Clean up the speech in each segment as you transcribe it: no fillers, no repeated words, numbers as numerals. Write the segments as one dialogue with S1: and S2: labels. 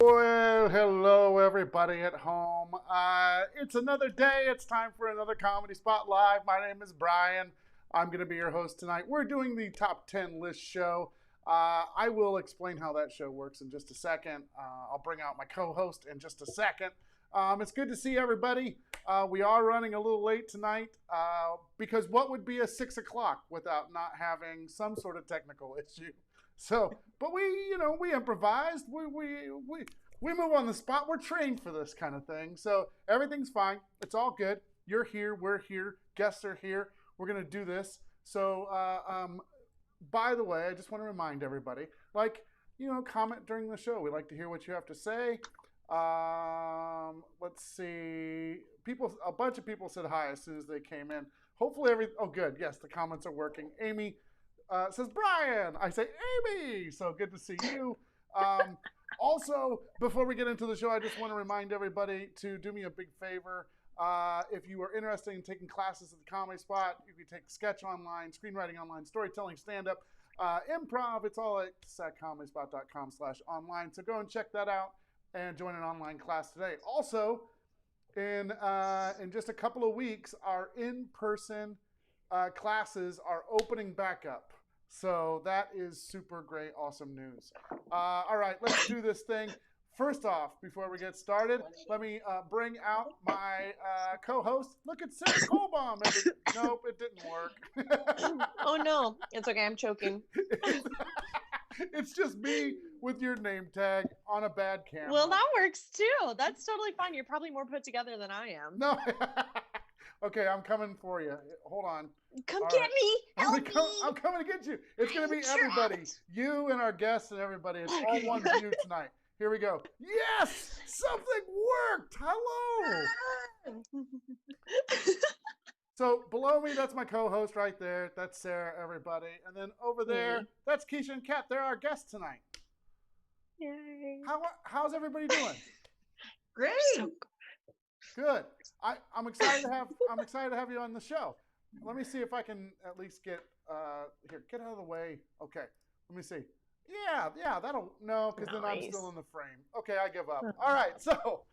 S1: Well, hello everybody at home. It's another day. It's time for another Comedy Spot Live. My name is Brian. I'm going to be your host tonight. We're doing the top 10 list show. I will explain how that show works in just a second. I'll bring out my co-host in just a second. It's good to see everybody. We are running a little late tonight because what would be a 6 o'clock without not having some sort of technical issue? So, but we improvised. We move on the spot. We're trained for this kind of thing. So everything's fine. It's all good. You're here. We're here. Guests are here. We're going to do this. So, by the way, I just want to remind everybody, comment during the show. We like to hear what you have to say. Let's see. A bunch of people said hi as soon as they came in. Hopefully oh, good. Yes, the comments are working. Amy says, Brian. I say, Amy. So good to see you. Also, before we get into the show, I just want to remind everybody to do me a big favor. If you are interested in taking classes at the Comedy Spot, you can take sketch online, screenwriting online, storytelling, stand-up, improv. It's all at comedysspot.com/online. So go and check that out and join an online class today. Also, in just a couple of weeks, our in-person classes are opening back up. So that is super great, awesome news. All right, let's do this thing. First off, before we get started, let me bring out my co-host. Look at Sarah Kullbom. Nope, it didn't work.
S2: Oh, no. It's okay. I'm choking.
S1: It's just me with your name tag on a bad camera.
S2: Well, that works too. That's totally fine. You're probably more put together than I am.
S1: No. Okay, I'm coming for you. Hold on.
S2: Come get me. Help me.
S1: I'm coming to get you. It's going to be everybody. You and our guests and everybody. It's all one view tonight. Here we go. Yes! Something worked! Hello! So below me, that's my co-host right there. That's Sarah, everybody. And then over there, that's Keisha and Kat. They're our guests tonight.
S2: Yay.
S1: How's everybody doing?
S3: Great.
S2: So
S1: Good. I'm excited to have you on the show. Let me see if I can at least get get out of the way. Okay. Let me see. Yeah, that'll because then I'm still in the frame. Okay, I give up. All right, so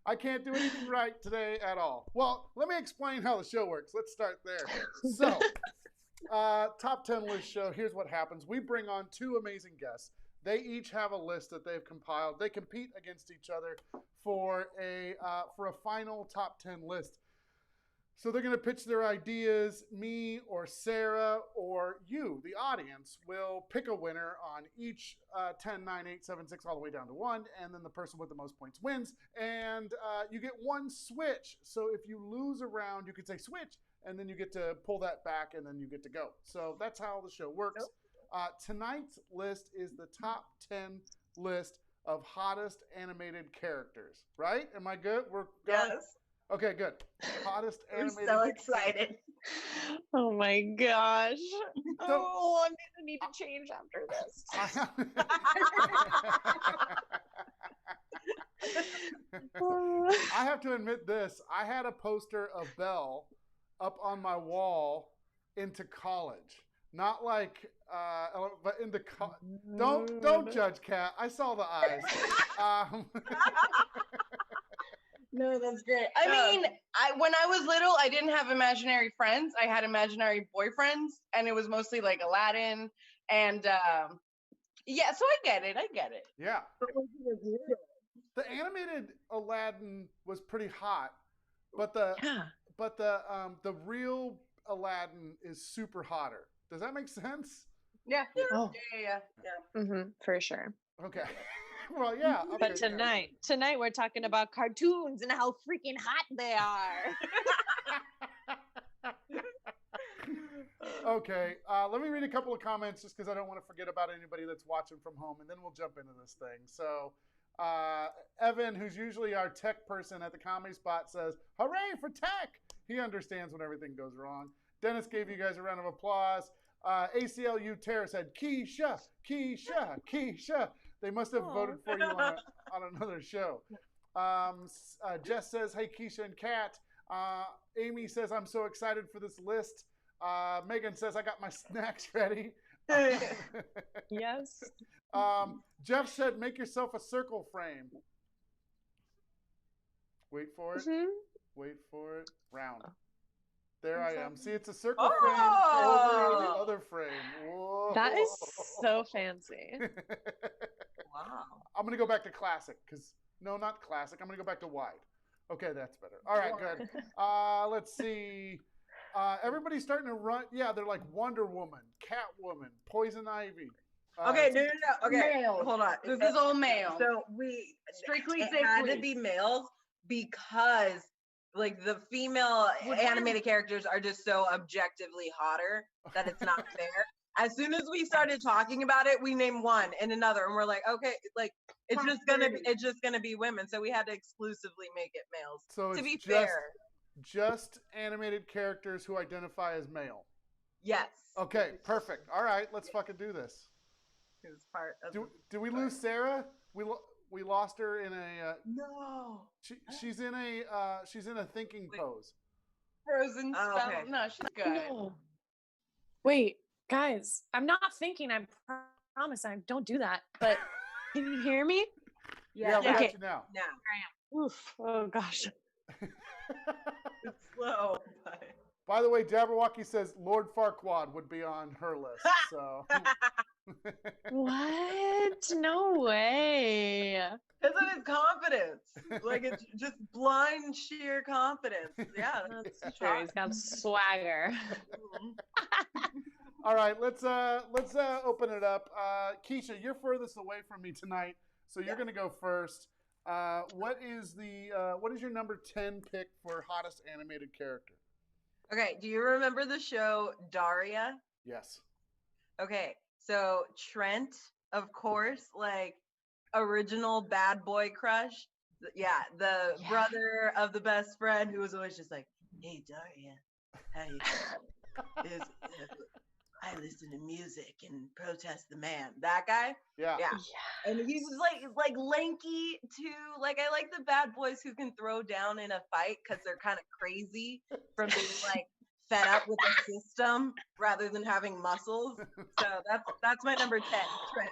S1: I can't do anything right today at all. Well, let me explain how the show works. Let's start there. So, top 10 list show. Here's what happens. We bring on two amazing guests. They each have a list that they've compiled. They compete against each other for a final top 10 list. So they're going to pitch their ideas. Me or Sarah or you, the audience, will pick a winner on each 10, 9, 8, 7, 6, all the way down to 1. And then the person with the most points wins. And you get one switch. So if you lose a round, you could say switch. And then you get to pull that back and then you get to go. So that's how the show works. Tonight's list is the top 10 list of hottest animated characters. Right? Am I good?
S3: Yes.
S1: Okay, good. Hottest animated.
S3: We're so excited.
S2: Oh my gosh.
S1: So,
S2: I'm going to need to change after this.
S1: I have to admit this. I had a poster of Belle up on my wall into college. Not like, but into Don't judge, Kat. I saw the eyes.
S3: No, that's great. I mean, when I was little, I didn't have imaginary friends. I had imaginary boyfriends, and it was mostly like Aladdin. And yeah, so I get it.
S1: Yeah. The animated Aladdin was pretty hot, but the real Aladdin is super hotter. Does that make sense?
S3: Yeah.
S2: Oh.
S3: Yeah.
S2: For sure.
S1: Okay. Well, yeah. Okay,
S2: But tonight we're talking about cartoons and how freaking hot they are.
S1: Okay. Let me read a couple of comments just because I don't want to forget about anybody that's watching from home, and then we'll jump into this thing. So, Evan, who's usually our tech person at the Comedy Spot, says, "Hooray for tech!" He understands when everything goes wrong. Dennis gave you guys a round of applause. ACLU Terror said, Keisha. They must have voted for you on another show. Jess says, hey, Keisha and Kat. Amy says, I'm so excited for this list. Megan says, I got my snacks ready.
S2: Yes.
S1: Jeff said, make yourself a circle frame. Wait for it.
S2: Mhm.
S1: Wait for it. Round. There I am. See, it's a circle
S3: Oh!
S1: frame over the other frame. Whoa.
S2: That is so fancy.
S3: Wow.
S1: I'm going to go back to classic because, no, not classic. I'm going to go back to wide. Okay, that's better. All right, good. Let's see. Everybody's starting to run. Yeah, they're like Wonder Woman, Catwoman, Poison Ivy.
S4: Okay, no. Okay,
S3: Males.
S4: hold on.
S3: This is all male.
S4: So we
S3: Strictly
S4: it
S3: say
S4: had to
S3: please.
S4: be males because like the female
S3: Would
S4: animated characters are just so objectively hotter that it's not fair. As soon as we started talking about it, we named one and another, and we're like, okay, like it's just gonna be women. So we had to exclusively make it males.
S1: So
S4: To
S1: it's
S4: be
S1: just,
S4: fair,
S1: just animated characters who identify as male.
S4: yes.
S1: Okay, perfect. All right, let's fucking do this.
S4: It was part of
S1: Do we lose Sarah? We lost her in a.
S4: No.
S1: She's in a thinking pose.
S3: Frozen
S4: Oh,
S3: spell.
S4: okay.
S3: No, she's good.
S2: No. Wait, guys, I'm not thinking. I promise I don't do that. But can you hear me?
S1: Yeah, we got
S2: Okay.
S1: you now.
S4: Now
S2: Oof. Oh gosh.
S4: it's slow, but
S1: By the way, Jabberwocky says Lord Farquaad would be on her list. So.
S2: What? No way.
S4: because of his confidence. Like it's just blind sheer confidence. Yeah,
S2: That's true. He's got swagger.
S1: All right, let's open it up. Keisha, you're furthest away from me tonight, so you're gonna go first. What is your number 10 pick for hottest animated character?
S4: Okay, do you remember the show Daria?
S1: Yes.
S4: Okay, so Trent, of course, like original bad boy crush. Yeah, the brother of the best friend who was always just like, "Hey Daria, how you doing? I listen to music and protest the man." That guy.
S1: Yeah.
S4: Yeah. And he's like lanky too. Like I like the bad boys who can throw down in a fight because they're kind of crazy from being like fed up with the system rather than having muscles. So that's my number 10, Trent.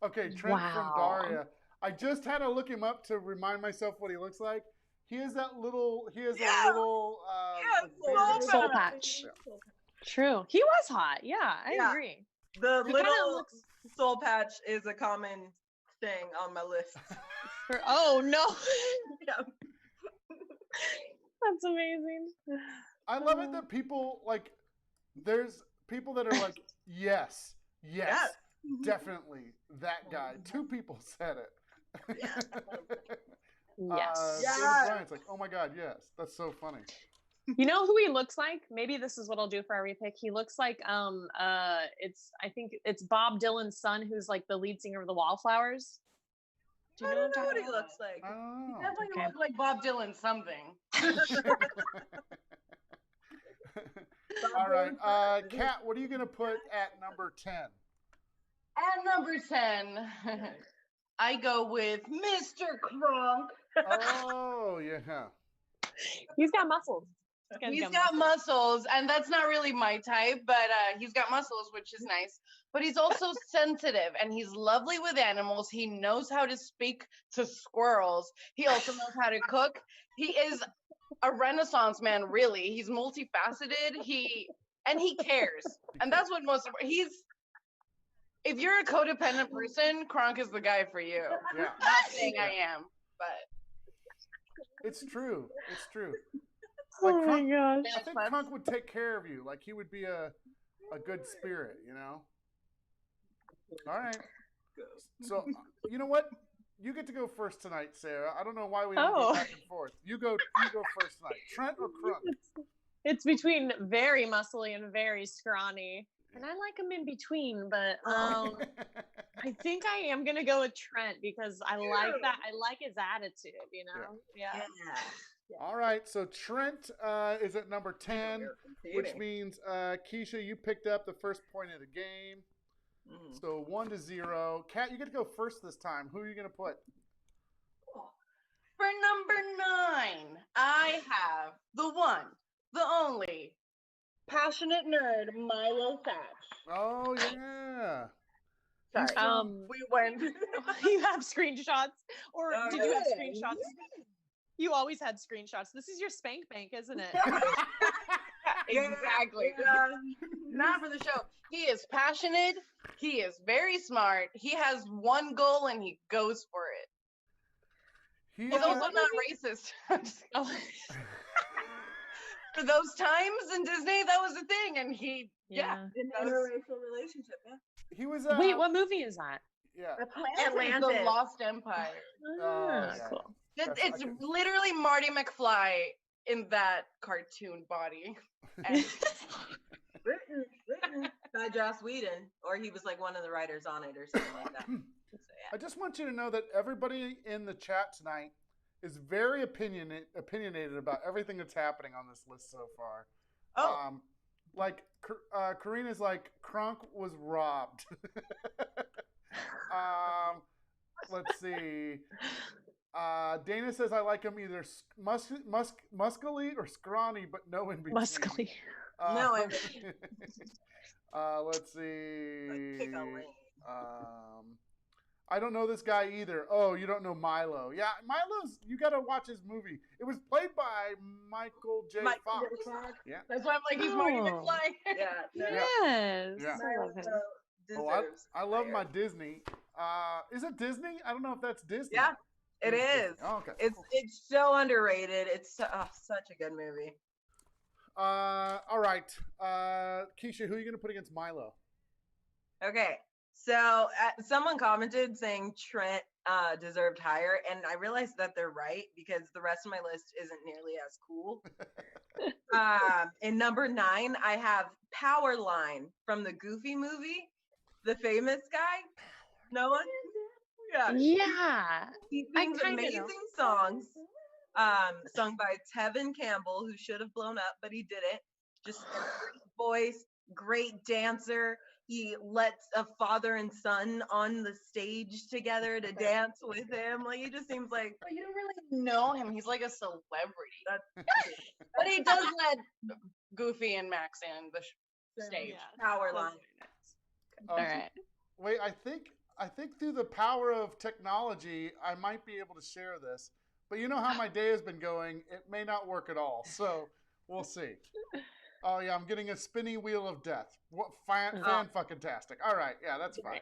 S1: Okay, Trent from
S2: Wow.
S1: Daria. I just had to look him up to remind myself what he looks like. He has that little.
S4: Yeah.
S1: like,
S2: Soul patch. True. He was hot. Yeah, I
S4: Yeah.
S2: agree.
S4: The
S2: He kinda
S4: little
S2: looks-
S4: soul patch is a common thing on my list.
S2: Oh no.
S4: Yeah.
S2: That's amazing.
S1: I love it that people like. There's people that are like, yes,
S4: Yes.
S1: definitely that guy. 2 people said it.
S4: Yeah.
S2: Yes.
S4: Yeah.
S1: David Bryant's like, oh my god, yes, that's so funny.
S2: You know who he looks like? Maybe this is what I'll do for every pick. He looks like I think it's Bob Dylan's son who's like the lead singer of the Wallflowers. Do you
S4: I
S2: know
S4: don't know what he
S2: about?
S4: looks like.
S1: I don't know.
S3: Definitely
S2: Okay.
S3: look like Bob Dylan something.
S1: All right, Kat, what are you gonna put at number 10?
S3: At number 10, I go with Mr. Kronk.
S1: Oh yeah.
S2: He's got muscles. This guy's
S3: He's got muscles, and that's not really my type, but he's got muscles, which is nice. But he's also sensitive, and he's lovely with animals. He knows how to speak to squirrels. He also knows how to cook. He is a Renaissance man, really. He's multifaceted. He cares, and that's what most. If you're a codependent person, Kronk is the guy for you.
S1: Yeah.
S3: Not saying I am, but
S1: It's true. It's true.
S2: Oh
S1: Like
S2: my
S1: Kronk,
S2: gosh.
S1: I think Kronk would take care of you. Like he would be a good spirit, you know? All right. So, you know what? You get to go first tonight, Sarah. I don't know why we don't go
S2: Oh.
S1: back and forth. You go first tonight. Trent or Kronk?
S2: It's between very muscly and very scrawny. And I like him in between, but I think I am gonna go with Trent because I like that. I like his attitude, you know? Yeah.
S1: All right, so Trent is at number 10, which means Keisha, you picked up the first point of the game. So 1-0. Kat, you get to go first this time. Who are you gonna put?
S3: for number 9, I have the one, the only, passionate nerd Milo Thatch.
S1: Oh yeah.
S3: Sorry. We went.
S2: You have screenshots, or
S4: Oh,
S2: did you have
S3: yeah.
S2: screenshots? You always had screenshots. This is your spank bank, isn't it?
S3: Exactly.
S4: Yeah.
S3: Not for the show. He is passionate. He is very smart. He has one goal and he goes for it. He's also
S2: what
S3: not
S2: movie?
S3: racist.
S2: Oh.
S3: For those times in Disney, that was a thing, and he
S2: Yeah.
S4: An interracial relationship, yeah.
S1: He was.
S2: Wait, what movie is that?
S1: Yeah.
S3: Atlantis, the Lost Empire.
S2: Ah,
S1: yeah.
S2: cool.
S3: It's literally Marty McFly in that cartoon body. And
S4: Written by Joss Whedon, or he was like one of the writers on it or something like that. So, yeah.
S1: I just want you to know that everybody in the chat tonight is very opinionated about everything that's happening on this list so far.
S4: Oh.
S1: Like Karina's like Kronk was robbed. Let's see. Dana says I like him either muscly or scrawny, but no in between.
S2: Muscly.
S4: No,
S1: let's see.
S4: pick a lane.
S1: I don't know this guy either. Oh, you don't know Milo. Yeah, Milo's, you got to watch his movie. It was played by Michael J. Fox. Yeah.
S3: that's why I'm like, he's Marty
S2: Oh.
S3: McFly.
S4: Yeah. No,
S2: Yes.
S1: Yeah.
S2: I love him.
S4: deserves
S1: I love
S4: higher.
S1: my Disney. Is it Disney? I don't know if that's Disney.
S4: Yeah, it
S1: It's
S4: is.
S1: Disney. Oh, okay.
S4: It's so underrated. It's such a good movie.
S1: All right. Keisha, who are you going to put against Milo?
S4: Okay, so someone commented saying Trent deserved higher, and I realized that they're right because the rest of my list isn't nearly as cool. In number 9, I have Powerline from the Goofy movie, the famous guy. No one? Yeah.
S2: Yeah.
S4: He
S2: I
S4: sings
S2: kinda know.
S4: amazing songs, sung by Tevin Campbell, who should have blown up, but he didn't. Just a great voice, great dancer. He lets a father and son on the stage together to dance with him. Like, he just seems like
S3: But you don't really know him. He's like a celebrity.
S4: that's
S3: But he does let Goofy and Max in the stage.
S4: Powerline.
S2: All right.
S1: Wait, I think through the power of technology, I might be able to share this. But you know how my day has been going. It may not work at all. So we'll see. Oh, yeah, I'm getting a spinny wheel of death. What fan-fucking-tastic. All right, yeah, that's fine.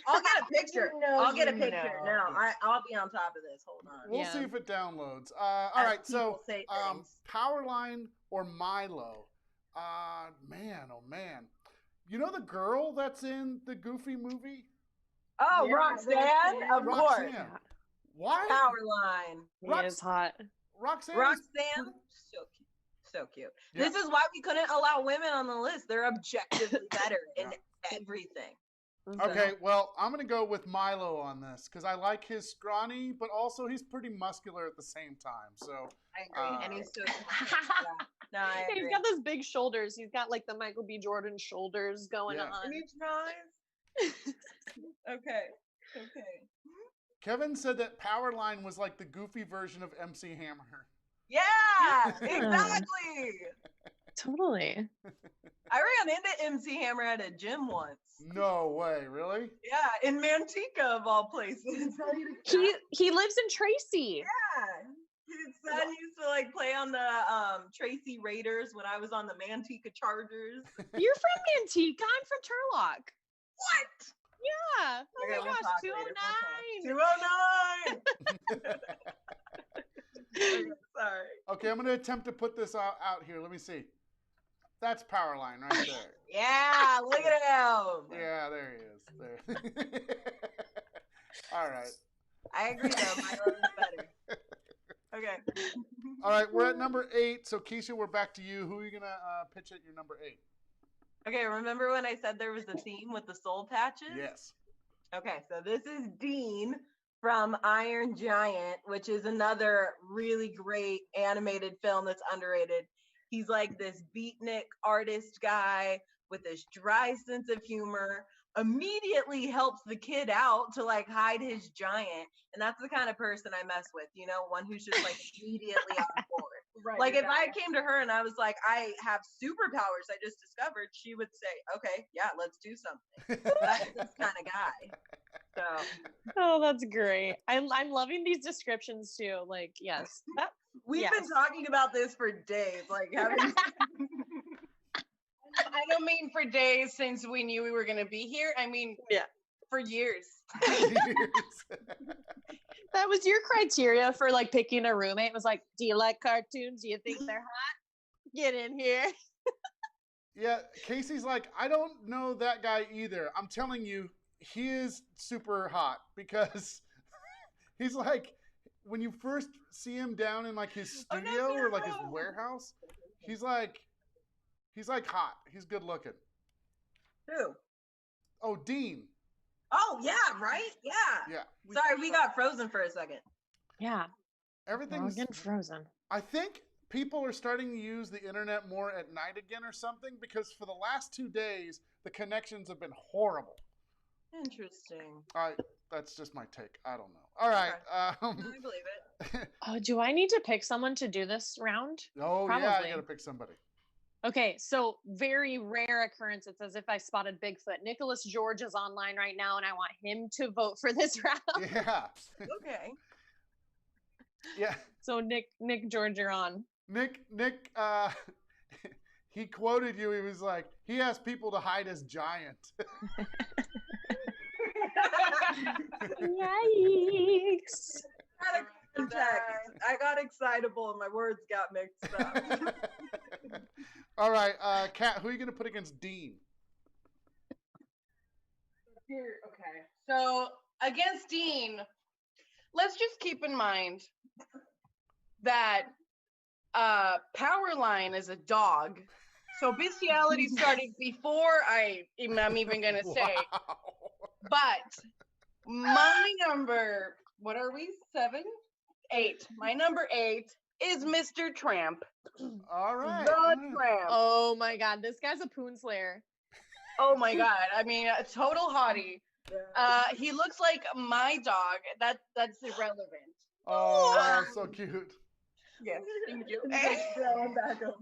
S4: I'll get a picture. I'll get a
S3: you
S4: picture.
S3: know.
S4: No, I'll be on top of this. Hold on.
S1: We'll
S2: Yeah.
S1: see if it downloads. All
S4: As
S1: right, so
S4: people say things.
S1: Powerline or Milo? Man, oh man. You know the girl that's in the Goofy movie?
S4: Oh,
S3: Yeah,
S4: Roxanne, of course.
S1: Roxanne. Why?
S4: Powerline.
S2: He is hot.
S1: Roxanne.
S4: Roxanne, so cute. So cute.
S1: Yeah.
S4: This is why we couldn't allow women on the list. They're objectively better in everything.
S1: Okay, well, I'm going to go with Milo on this because I like his scrawny, but also he's pretty muscular at the same time. So
S4: I agree. And he's so yeah. No, I agree.
S2: He's got those big shoulders. He's got like the Michael B. Jordan shoulders going
S1: Yeah.
S2: on.
S4: Can you try? Okay.
S1: Kevin said that Powerline was like the Goofy version of MC Hammer.
S4: Yeah, exactly.
S2: Totally.
S4: I ran into MC Hammer at a gym once.
S1: No way, really?
S4: Yeah, in Manteca of all places.
S2: He lives in Tracy.
S4: Yeah. His son used to like play on the Tracy Raiders when I was on the Manteca Chargers.
S2: You're from Manteca. I'm from Turlock.
S4: What?
S2: Yeah. Oh
S4: Okay,
S2: my
S4: we'll
S2: gosh,
S4: talk later,
S2: 209.
S4: 209. Sorry.
S1: Okay, I'm going to attempt to put this out here. Let me see. That's Powerline right there.
S4: Yeah, look at him.
S1: Yeah, there he is. There. All right.
S4: I agree though. My love is better. Okay.
S1: All right, we're at number 8. So, Keisha, we're back to you. Who are you going to pitch at your number 8?
S4: Okay, remember when I said there was a theme with the soul patches?
S1: Yes.
S4: Okay, so this is Dean from Iron Giant, which is another really great animated film that's underrated. He's like this beatnik artist guy with this dry sense of humor, immediately helps the kid out to like hide his giant. And that's the kind of person I mess with, you know, one who's just like immediately on board.
S3: Right.
S4: Like if I came to her and I was like, I have superpowers I just discovered, she would say, okay, yeah, let's do something. That's this kind of guy. So
S2: Oh, that's great. I'm loving these descriptions too. Like, yes.
S4: we've
S2: Yes.
S4: been talking about this for days. Like having
S3: I don't mean for days since we knew we were gonna be here. I mean,
S2: Yeah.
S3: for years.
S2: That was your criteria for like picking a roommate. It was like, do you like cartoons? Do you think they're hot? Get in here.
S1: Yeah, Casey's like, I don't know that guy either. I'm telling you, he is super hot because he's like, when you first see him down in like his studio or like his warehouse, he's like hot. He's good looking.
S4: Who?
S1: Oh, Dean.
S4: Oh yeah, right? Yeah.
S1: Yeah.
S4: Sorry, we got frozen for a second.
S2: Yeah.
S1: Everything's
S2: getting frozen.
S1: I think people are starting to use the internet more at night again or something because for the last 2 days, the connections have been horrible.
S4: Interesting.
S1: That's just my take. I don't know. All right.
S4: I believe it.
S2: Oh, do I need to pick someone to do this round?
S1: Oh, yeah,
S2: Probably.
S1: I got to pick somebody.
S2: Okay, so very rare occurrence. It's as if I spotted Bigfoot. Nicholas George is online right now, and I want him to vote for this round.
S1: Yeah.
S4: Okay.
S1: Yeah.
S2: So Nick George, you're on.
S1: Nick, he quoted you. He was like, he asked people to hide his giant.
S2: Yikes.
S4: I got excitable and my words got mixed up.
S1: All right, Kat, who are you going to put against Dean?
S3: Okay. So against Dean, let's just keep in mind that Powerline is a dog. So bestiality started before I'm even gonna say.
S1: Wow.
S3: But my number, what are we? 7? 8. My number 8 is Mr. Tramp.
S1: All right.
S3: The Tramp.
S2: Oh my God, this guy's a poon slayer.
S3: Oh my God. I mean, a total hottie. He looks like my dog. That's irrelevant.
S1: Oh, so cute.
S3: Yes, thank you.
S4: Going back over.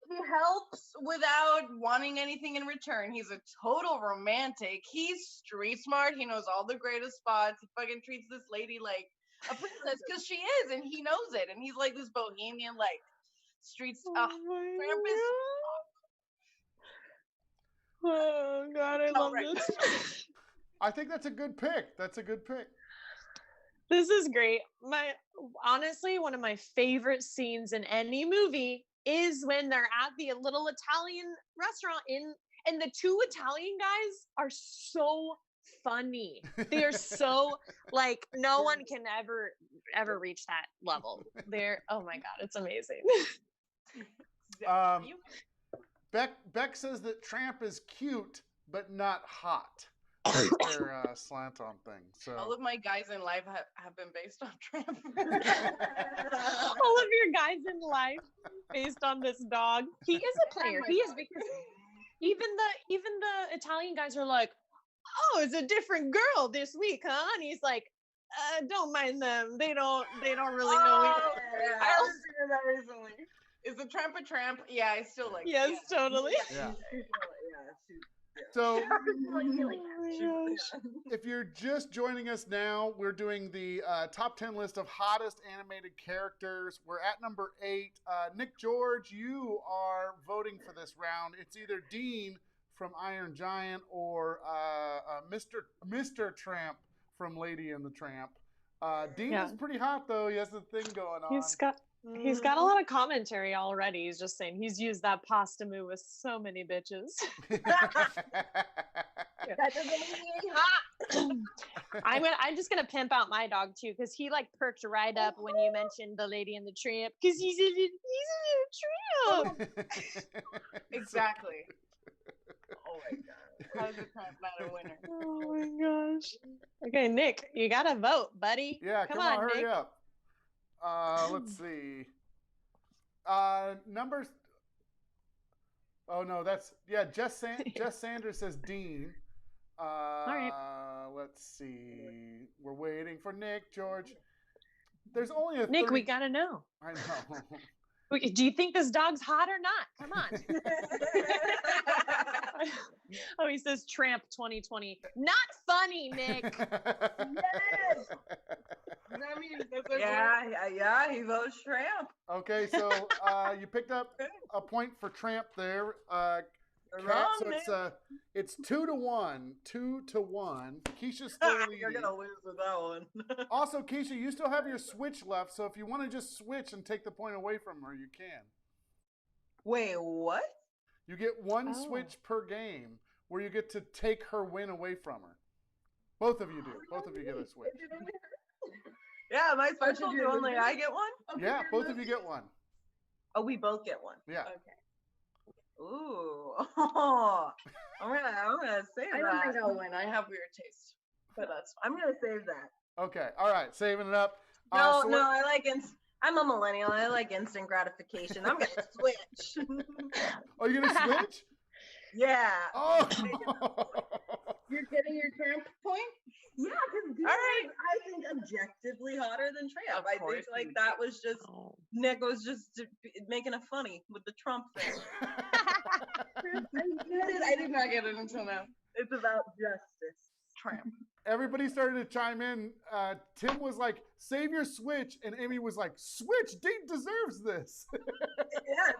S3: He helps without wanting anything in return. He's a total romantic. He's street smart. He knows all the greatest spots. He fucking treats this lady like a princess because she is, and he knows it. And he's like this bohemian, like streets. Tramp is.
S2: Oh God, I love this.
S1: I think that's a good pick. That's a good pick.
S2: This is great. Honestly, one of my favorite scenes in any movie is when they're at the little Italian restaurant and the 2 Italian guys are so funny. They are so like no one can ever reach that level. Oh my God, it's amazing.
S1: Beck says that Tramp is cute but not hot. Their slant on thing. So
S3: All of my guys in life have been based on Tramp.
S2: All of your guys in life based on this dog. He is a player. He is, because even the Italian guys are like, oh, it's a different girl this week, huh? And he's like, don't mind them. They don't really know either.
S3: I was hearing that recently. Is the Tramp a tramp? Yeah, I still like.
S2: Yes, totally.
S1: yeah. So, if you're just joining us now, we're doing the top 10 list of hottest animated characters. We're at number 8. Nick George, you are voting for this round. It's either Dean from Iron Giant or Mr. Tramp from Lady and the Tramp. Dean is pretty hot, though. He has a thing going on.
S2: He's got a lot of commentary already. He's just saying he's used that pasta move with so many bitches.
S3: That doesn't mean he ain't hot.
S2: I'm just gonna pimp out my dog too, because he like perked right up when you mentioned the Lady and the Tramp, because he's a little tramp.
S3: Exactly. Oh my God. How's the Tramp not a winner?
S2: Oh my gosh. Okay, Nick, you gotta vote, buddy.
S1: Yeah, come on, hurry
S2: Nick.
S1: up. Let's see. Numbers. Oh no, Jess Sanders says Dean.
S2: All right.
S1: Let's see. We're waiting for Nick George. There's only a
S2: Nick,
S1: 30...
S2: we gotta know.
S1: I know.
S2: Do you think this dog's hot or not? Come on. Oh, he says Tramp 2020. Not funny, Nick.
S3: Yes. That means
S4: Yeah, he votes Tramp.
S1: Okay, so you picked up a point for Tramp there.
S4: You're
S1: Kat,
S4: wrong,
S1: so it's 2-1. 2-1. Keisha's still leading.
S4: You're gonna lose with that one.
S1: Also, Keisha, you still have your switch left, so if you want to just switch and take the point away from her, you can.
S4: Wait, what?
S1: You get one switch per game where you get to take her win away from her. Both of you do. Both of you get a switch.
S4: Yeah, my special do only I get one?
S3: Okay,
S1: Yeah, both of you get one.
S4: Oh, we both get one.
S1: Yeah.
S3: Okay.
S4: Ooh. I'm gonna save
S3: I
S4: that.
S3: don't think I'll win. I have weird taste, but that's fine.
S4: I'm gonna save that.
S1: Okay. All right. Saving it up.
S4: No,
S1: so
S4: no, I like I'm a millennial. I like instant gratification. I'm gonna switch.
S1: Oh, you're gonna switch?
S4: Yeah.
S1: Oh.
S3: You're getting your Tramp point?
S4: Yeah, because
S3: All right.
S4: I think objectively hotter than Tramp.
S3: Of
S4: I
S3: course
S4: think like
S3: you
S4: that was just
S2: Oh.
S4: Nick was just making a funny with the Trump thing.
S3: I did not get it until now.
S4: It's about justice.
S3: Tramp.
S1: Everybody started to chime in. Tim was like, "Save your switch," and Amy was like, "Switch, Dean deserves this."
S4: Yes.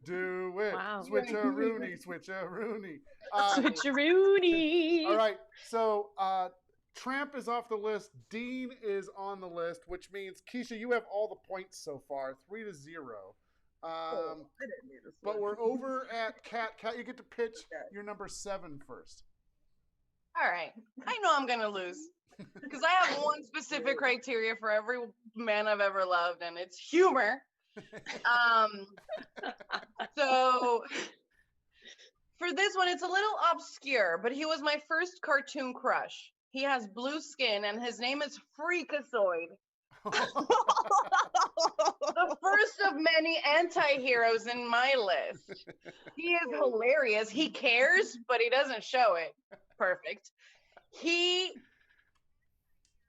S1: Do it.
S2: Wow.
S1: Switcherooni, switcherooni.
S2: Switcherooni.
S1: All right. So Tramp is off the list. Dean is on the list, which means Keisha, you have all the points so far, 3-0.
S4: I didn't need a
S1: But
S4: switch.
S1: we're over at Kat. Kat, you get to pitch your number 7 first.
S3: All right. I know I'm gonna lose because I have one specific criteria for every man I've ever loved, and it's humor. So for this one, it's a little obscure, but he was my first cartoon crush. He has blue skin, and his name is Freakazoid. The first of many anti-heroes in my list. He is hilarious. He cares, but he doesn't show it. Perfect. He's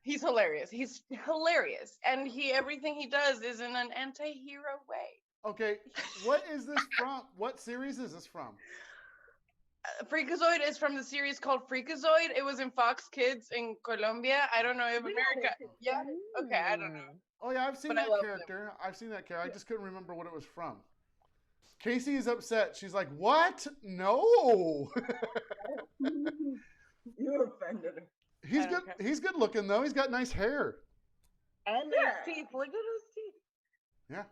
S3: hilarious. He's hilarious. And everything he does is in an anti-hero way.
S1: Okay, what is this from? What series is this from?
S3: Freakazoid is from the series called Freakazoid. It was in Fox Kids in Colombia. I don't know if America. Yeah. Okay, I don't know.
S1: Oh yeah, I've seen
S3: But I
S1: that
S3: love
S1: character. I've seen that character. I just couldn't remember what it was from. Casey is upset. She's like, "What? No."
S4: You offended her.
S1: He's
S3: I
S1: good.
S3: don't care.
S1: He's good looking though. He's got nice hair.
S4: And
S3: Yeah.
S4: his teeth. Look at his teeth.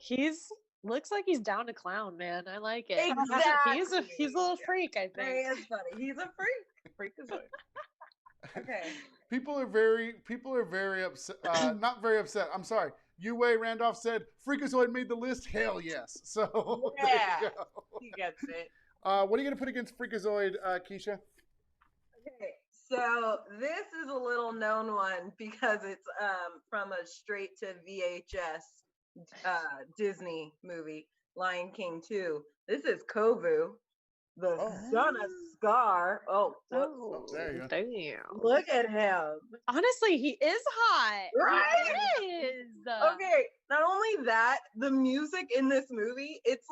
S2: He's looks like he's down to clown, man. I like it.
S3: Exactly.
S2: He's a little freak, I
S4: He
S2: think.
S4: is funny. He's a freak. Freakazoid. Okay.
S1: People are very upset. Not very upset. I'm sorry. Yue Randolph said Freakazoid made the list. Hell yes. So there
S3: Yeah.
S1: you go.
S3: He gets it.
S1: What are you gonna put against Freakazoid, Keisha?
S4: Okay, so this is a little known one because it's from a straight to VHS Disney movie, Lion King 2. This is Kovu, the son of Scar. Oh,
S1: Oh, there you go.
S2: Damn.
S4: look at him.
S2: Honestly, he is hot.
S4: Right?
S2: He is.
S4: Okay, not only that, the music in this movie, it's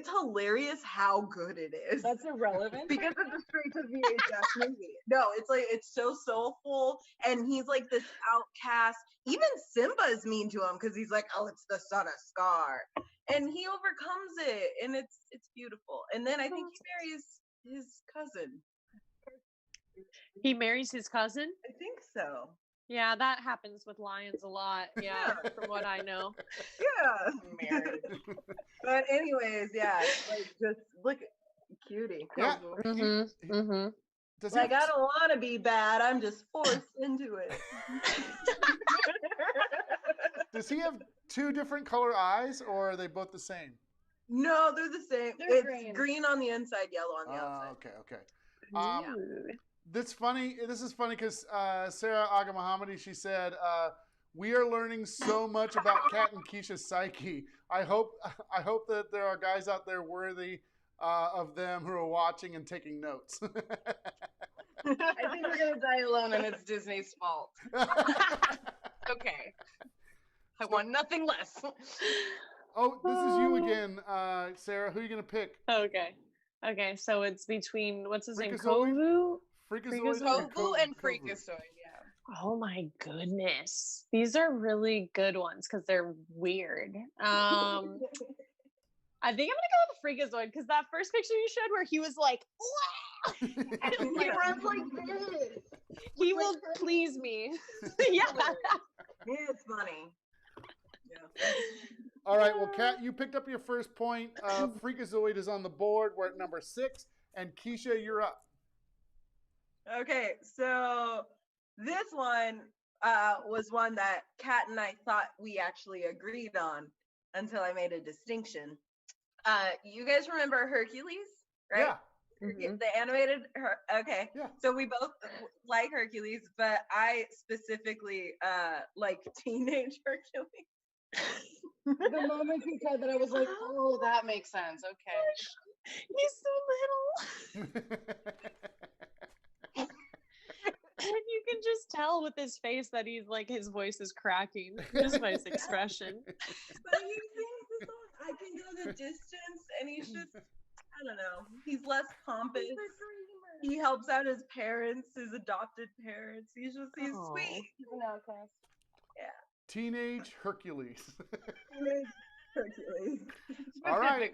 S4: hilarious how good it is.
S3: That's irrelevant.
S4: Because it's a straight to VHS movie. No, it's so soulful, and he's like this outcast. Even Simba is mean to him because he's like, "Oh, it's the son of Scar," and he overcomes it, and it's beautiful. And then I think he marries his cousin.
S2: He marries his cousin.
S4: I think so.
S2: Yeah, that happens with lions a lot. Yeah, from what I know.
S4: Yeah.
S3: Married.
S4: But anyways, yeah, like just look at cutie.
S1: Yeah.
S2: Mm-hmm.
S1: Does he
S4: Like
S1: have-
S4: I don't want to be bad. I'm just forced into it.
S1: Does he have 2 different color eyes, or are they both the same?
S4: No, they're the same.
S3: They're
S4: It's
S3: green.
S4: green on the inside, yellow on the outside.
S1: Okay. This is funny because Sarah Aga Mohammadi, she said, "We are learning so much about Kat and Keisha's psyche. I hope that there are guys out there worthy of them who are watching and taking notes."
S3: I think we're gonna die alone, and it's Disney's fault. Okay. I want nothing less.
S1: Oh, this is you again, Sarah. Who are you gonna pick?
S2: Okay, so it's between, what's his name?
S1: Freakazoid?
S2: Kovu?
S1: Freakazoid or
S3: Kovu and
S1: Kovu?
S3: Freakazoid, yeah.
S2: Oh my goodness. These are really good ones because they're weird. I think I'm gonna go with Freakazoid because that first picture you showed where he was like,
S3: He runs like this.
S2: he will please me. Yeah.
S4: It's funny. Yeah.
S1: All right, well, Kat, you picked up your first point. Freakazoid is on the board. We're at number 6. And Keisha, you're up.
S4: Okay, so this one was one that Kat and I thought we actually agreed on until I made a distinction. You guys remember Hercules, right?
S1: Yeah.
S2: Mhm.
S4: The animated, okay.
S1: Yeah.
S4: So we both like Hercules, but I specifically like teenage Hercules.
S3: The moment you said that, I was like, oh, that makes sense. Okay.
S2: He's so little. And you can just tell with his face that he's like, his voice is cracking just by his expression.
S4: But he sings the song, I Can Go the Distance, and he's just, I don't know, he's less pompous. He helps out his parents, his adopted parents. He's
S2: Aw.
S4: sweet.
S3: He's an outcast.
S1: Teenage Hercules.
S4: Hercules.
S1: All right.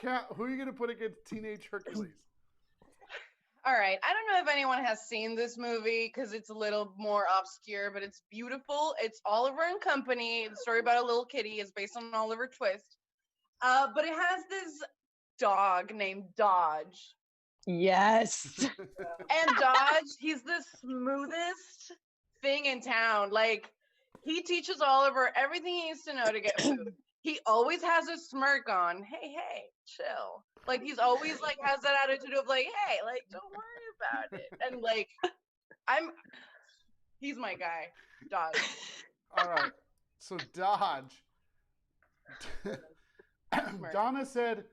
S1: Kat, who are you going to put against Teenage Hercules?
S3: All right. I don't know if anyone has seen this movie because it's a little more obscure, but it's beautiful. It's Oliver and Company. The story about a little kitty is based on Oliver Twist. But it has this dog named Dodge.
S2: Yes.
S3: And Dodge, he's the smoothest thing in town. Like, he teaches Oliver everything he needs to know to get food. He always has a smirk on. Hey, chill. Like, he's always like has that attitude of like, hey, like, don't worry about it. And like, he's my guy, Dodge.
S1: All right. So Dodge. Donna said,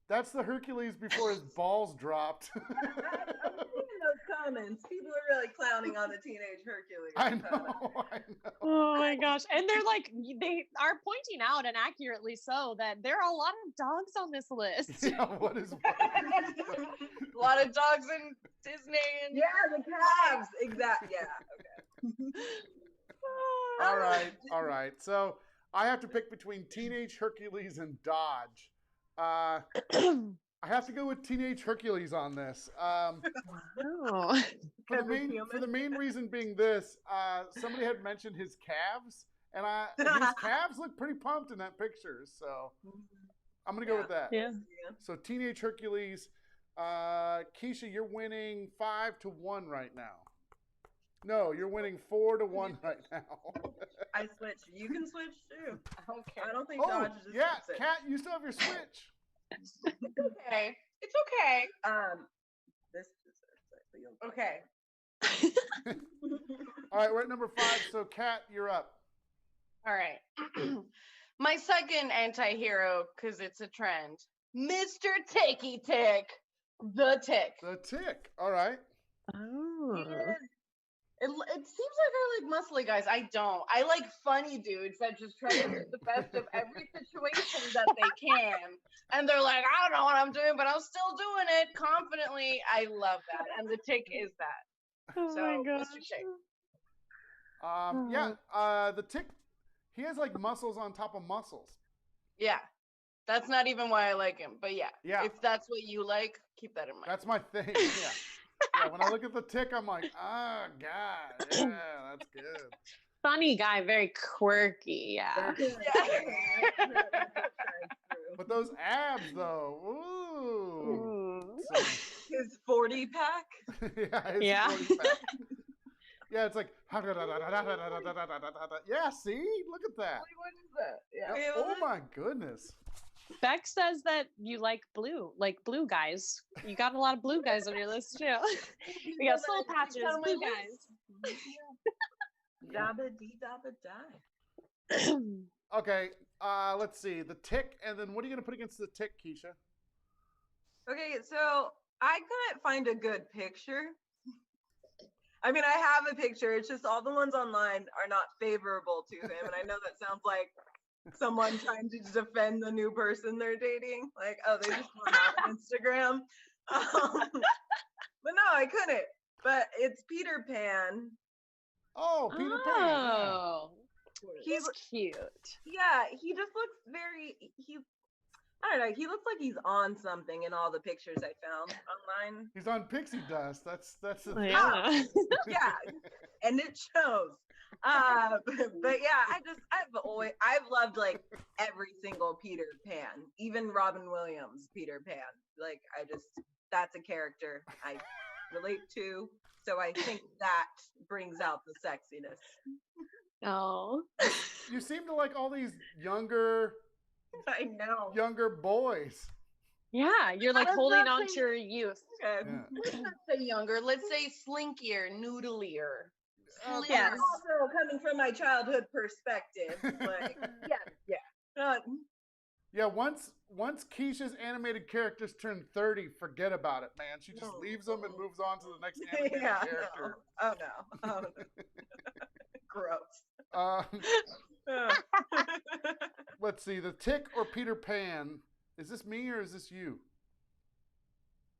S1: that's the Hercules before his balls dropped.
S4: I'm seeing those comments. People are really clowning on the teenage Hercules.
S1: I know.
S2: Oh my gosh. And they're like, they are pointing out, and accurately so, that there are a lot of dogs on this list.
S1: Yeah, what is
S3: A lot of dogs in Disney and
S4: Yeah, the calves. Exactly. Yeah. Okay.
S1: All right. So I have to pick between Teenage Hercules and Dodge. I have to go with Teenage Hercules on this.
S2: Oh.
S1: For the main reason being this, somebody had mentioned his calves, and his calves look pretty pumped in that picture. So I'm gonna go with that.
S2: Yeah.
S1: So Teenage Hercules. Keisha, you're winning 5-1 right now. No, you're winning 4-1 right now.
S4: I switched. You can switch too.
S3: Okay.
S4: I don't think
S1: Oh,
S4: Dodge is
S1: yeah, Kat, you still have your Switch.
S3: Okay. It's okay.
S4: This deserves it, but you'll
S3: Okay.
S1: All right, we're at number 5. So Kat, you're up.
S3: All right. My second anti-hero, because it's a trend, Mr. Ticky Tick. The Tick.
S1: The Tick. All right.
S2: Oh.
S3: It seems like I like muscly guys. I don't. I like funny dudes that just try to make the best of every situation that they can. And they're like, I don't know what I'm doing, but I'm still doing it confidently. I love that. And the Tick is that.
S2: Oh
S3: So,
S2: my gosh.
S3: Mr. Tick.
S1: The Tick, he has like muscles on top of muscles.
S3: Yeah. That's not even why I like him. But yeah. If that's what you like, keep that in mind.
S1: That's my thing. Yeah. Yeah, when I look at the Tick, I'm like, oh, God. Yeah, that's good.
S2: Funny guy, very quirky. Yeah.
S1: But those abs, though. Ooh. So,
S4: his 40 pack.
S1: yeah. 40 pack. Yeah, it's like, yeah, see? Look at that.
S3: What is that? Yeah.
S1: Yeah. Oh, my goodness.
S2: Beck says that you like blue guys. You got a lot of blue guys on your list too. We got soul patches, blue guys.
S4: Dabba dee dabba die.
S1: Okay, let's see. The Tick, and then what are you going to put against the Tick, Keisha?
S4: Okay, so I couldn't find a good picture. I mean, I have a picture. It's just all the ones online are not favorable to him. And I know that sounds like someone trying to defend the new person they're dating. Like, oh, they just want out on Instagram. But no, I couldn't. But it's Peter Pan.
S1: Oh, Peter Pan.
S2: Oh, he's cute.
S4: Yeah, he just looks I don't know. He looks like he's on something in all the pictures I found online.
S1: He's on pixie dust. That's the thing.
S2: Yeah.
S4: Yeah, and it shows. But yeah, I've loved like every single Peter Pan, even Robin Williams Peter Pan. Like that's a character I relate to. So I think that brings out the sexiness.
S2: Oh.
S1: You seem to like all these younger
S4: I know.
S1: boys.
S2: Yeah, you're like
S3: Let's
S2: holding
S3: not
S2: on
S3: say-
S2: to your youth.
S4: Okay.
S1: Yeah.
S3: Let's not say younger. Let's say slinkier, noodlier.
S2: Yes.
S4: Also coming from my childhood perspective, like yeah.
S1: Yeah, once Keisha's animated characters turn 30, forget about it, man. She just leaves them and moves on to the next animated character.
S4: No. Oh no. Gross.
S1: Let's see, the Tick or Peter Pan. Is this me or is this you?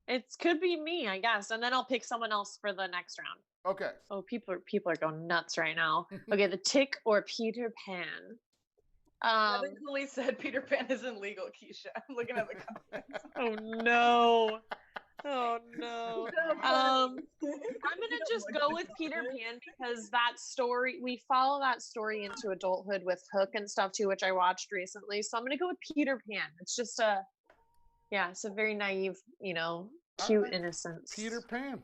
S2: It could be me, I guess, and then I'll pick someone else for the next round.
S1: Okay.
S2: Oh, people are going nuts right now. Okay, the Tick or Peter Pan.
S3: Evan Cooley said Peter Pan isn't legal, Keisha. I'm looking at the comments.
S2: Oh no. Oh no. I'm gonna just go with Peter Pan because that story, we follow that story into adulthood with Hook and stuff too, which I watched recently. So I'm gonna go with Peter Pan. It's just it's a very naive, cute innocence.
S1: Peter Pan.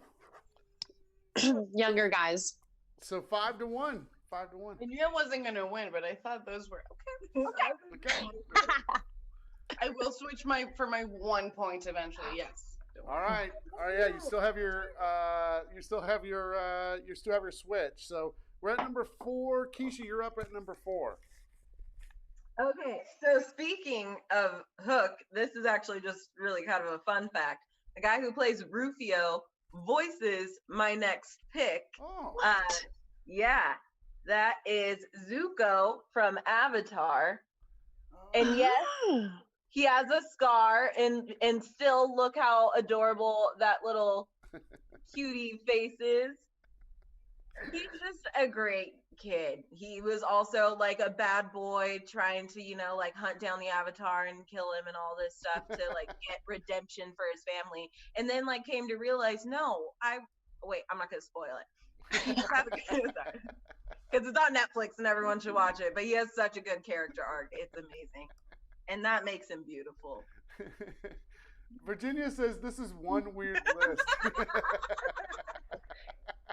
S2: Younger guys.
S1: So 5-1. 5-1.
S3: I knew I wasn't gonna win, but I thought those were okay.
S1: Okay.
S3: I will switch for my 1 point eventually. Yes.
S1: All right. Yeah, you still have your switch. So we're at number 4. Keisha, you're up at number 4.
S4: Okay, so speaking of Hook, this is actually just really kind of a fun fact. The guy who plays Rufio voices my next pick.
S1: Oh.
S4: Yeah, that is Zuko from Avatar. And yes, he has a scar, and still look how adorable that little cutie face is. He's just a great kid. He was also like a bad boy trying to, like hunt down the Avatar and kill him and all this stuff to like get redemption for his family. And then like came to realize, I'm not gonna spoil it. Because it's on Netflix and everyone should watch it. But he has such a good character arc. It's amazing. And that makes him beautiful.
S1: Virginia says this is one weird list.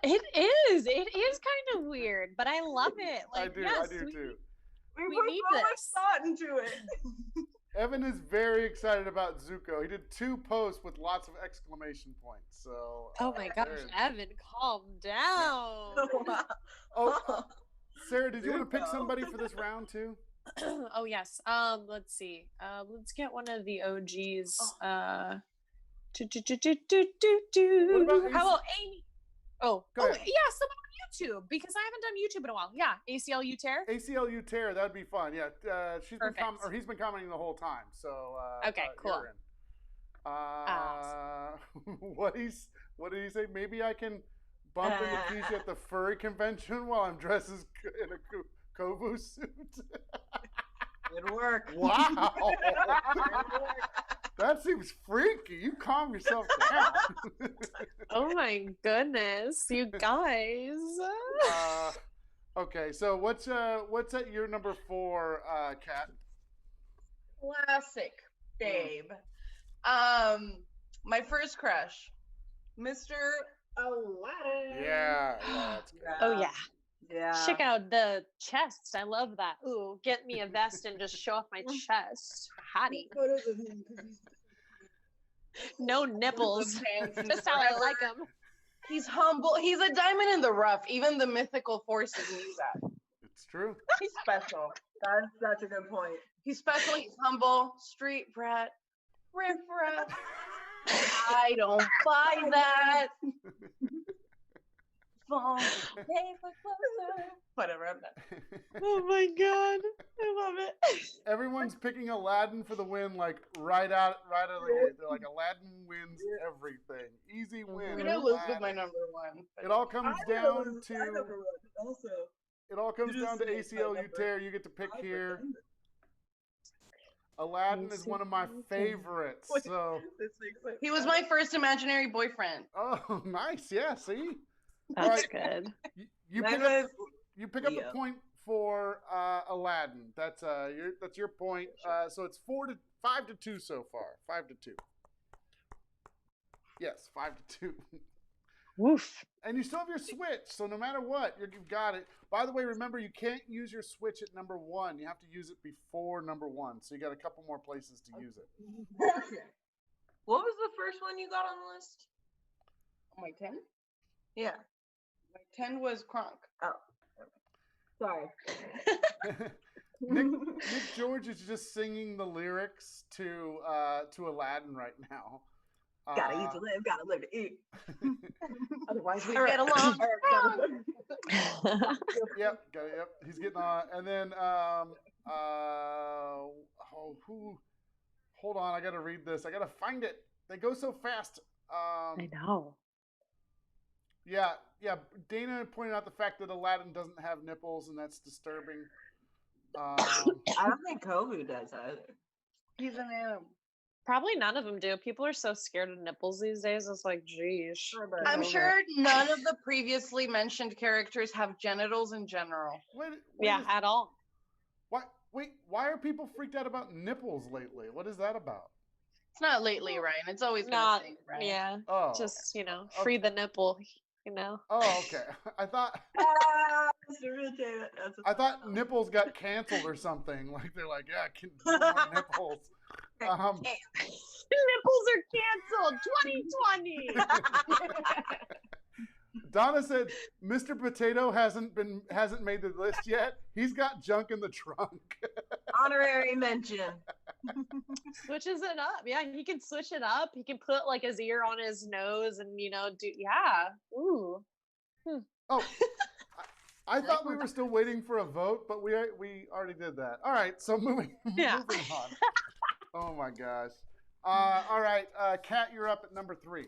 S2: It is kind of weird, but I love it. Like,
S1: I do too.
S4: We
S2: We
S4: put
S2: need
S4: so much
S2: this.
S4: thought into it.
S1: Evan is very excited about Zuko. He did 2 posts with lots of exclamation points. So.
S2: Oh my gosh,
S1: there it is.
S2: Evan, calm down.
S1: Oh, Sarah, did you want to pick somebody for this round too?
S2: Oh yes. Let's see. Let's get one of the OGs.
S1: What
S2: How
S1: about
S2: about Amy?
S1: Go
S2: Yeah,
S1: ahead.
S2: someone on YouTube because I haven't done YouTube in a while. Yeah, ACLU tear.
S1: ACLU tear, that'd be fun. Yeah, he's been
S2: Perfect.
S1: commenting the whole time. So
S2: Okay, cool.
S1: you're in. What did he say? Maybe I can bump into Keisha at the furry convention while I'm dressed in a Kovu suit.
S4: Good work.
S1: Wow, that seems freaky. You calm yourself down.
S2: Oh my goodness, you guys.
S1: Okay, so what's at your number 4, Kat?
S3: Classic, babe. My first crush, Mr. Aladdin.
S1: Yeah, that's good.
S2: Oh yeah.
S4: Yeah.
S2: Check out the chest. I love that. Ooh, get me a vest and just show off my chest. Hottie.
S3: Photos of him 'cause he's
S2: No nipples. Just how I like them.
S3: He's humble. He's a diamond in the rough. Even the mythical forces knew that.
S1: It's true.
S3: He's special.
S4: That's such a good point.
S3: He's special. He's humble. Street brat. Riff raff. I don't buy that.
S4: phone. They were closer. Whatever, I'm done.
S2: Oh my god, I love it.
S1: Everyone's picking Aladdin for the win, like right out of the gate. They're like, Aladdin wins everything. Easy win.
S3: I'm gonna lose with my
S1: Aladdin.
S3: number one.
S1: It all comes down to.
S4: Also,
S1: It all comes down to ACLU tear. You get to pick here. Aladdin is one of my favorites. So
S3: He was my first imaginary boyfriend.
S1: oh, nice. Yeah. See,
S2: That's
S1: Right.
S2: good.
S1: you
S4: Mine
S1: pick up.
S4: was
S1: You pick up
S4: Leo.
S1: the point for Aladdin. That's your point. So it's 5-2 so far. 5-2. Yes, 5-2.
S2: Woof.
S1: And you still have your switch, so no matter what, you've got it. By the way, remember you can't use your switch at number 1. You have to use it before number 1. So you got a couple more places to use it.
S4: What was the first one you got on the list?
S3: My 10?
S4: Yeah.
S3: My 10 was Kronk.
S4: Oh. Sorry.
S1: Nick George is just singing the lyrics to Aladdin right now.
S4: Gotta eat to live, gotta live to eat.
S3: Otherwise, we
S4: get along.
S1: Yep, yep. He's getting on, and then hold on, I gotta read this. I gotta find it. They go so fast.
S2: I know.
S1: Yeah. Dana pointed out the fact that Aladdin doesn't have nipples, and that's disturbing.
S4: I don't think Kovu does either.
S3: He's an animal.
S2: Probably none of them do. People are so scared of nipples these days. It's like, geez.
S3: I'm sure none of the previously mentioned characters have genitals in general.
S2: Yeah, at all.
S3: Why
S1: are people freaked out about nipples lately? What is that about?
S3: It's not lately, Ryan. It's always been
S2: Not,
S3: a thing, Ryan.
S2: yeah.
S1: Oh.
S2: Just, free the nipple,
S1: Oh, okay. I thought I thought nipples got canceled or something. Like they're like, yeah, can no more nipples.
S2: Nipples are canceled. 2020.
S1: Donna said Mr. Potato hasn't made the list yet. He's got junk in the trunk.
S4: Honorary mention.
S2: Switches it up. Yeah, he can switch it up. He can put like his ear on his nose and Ooh.
S1: Oh, I thought we were still waiting for a vote, but we already did that. All right, so moving on. Oh my gosh. All right, Kat, you're up at number 3.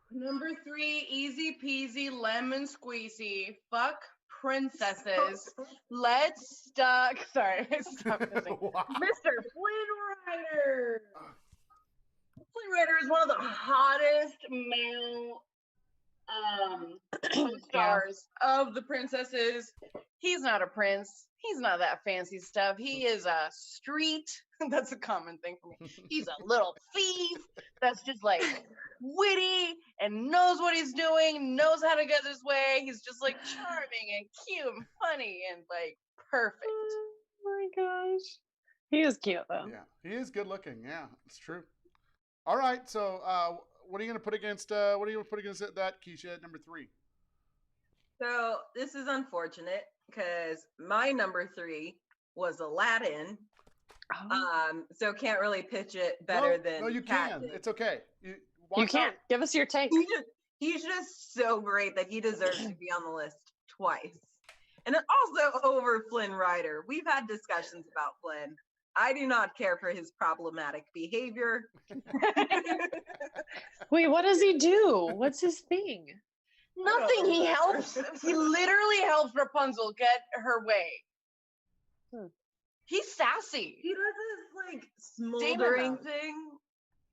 S3: Number 3, easy peasy lemon squeezy. Fuck princesses. Let's stop. Sorry, stop missing.
S1: Wow.
S3: Mr. Flynn Rider. Flynn Rider is one of the hottest male stars of the princesses. He's not a prince. He's not that fancy stuff. He is a street. That's a common thing for me. He's a little thief that's just like witty and knows what he's doing, knows how to get his way. He's just like charming and cute and funny and like perfect.
S2: Oh my gosh. He is cute though.
S1: Yeah, he is good looking. Yeah, it's true. All right, so what are you going to put against that, Keisha, at number 3?
S4: So this is unfortunate because my number 3 was Aladdin. So can't really pitch it better than
S1: No, you
S4: Kat
S1: can.
S4: did.
S1: It's okay.
S2: You can't. Give us your take.
S4: He's just so great that he deserves to be on the list twice. And then also over Flynn Rider. We've had discussions about Flynn. I do not care for his problematic behavior.
S2: Wait, what does he do? What's his thing?
S3: Nothing. He helps. He literally helps Rapunzel get her way. He's sassy.
S4: He does this like smoldering thing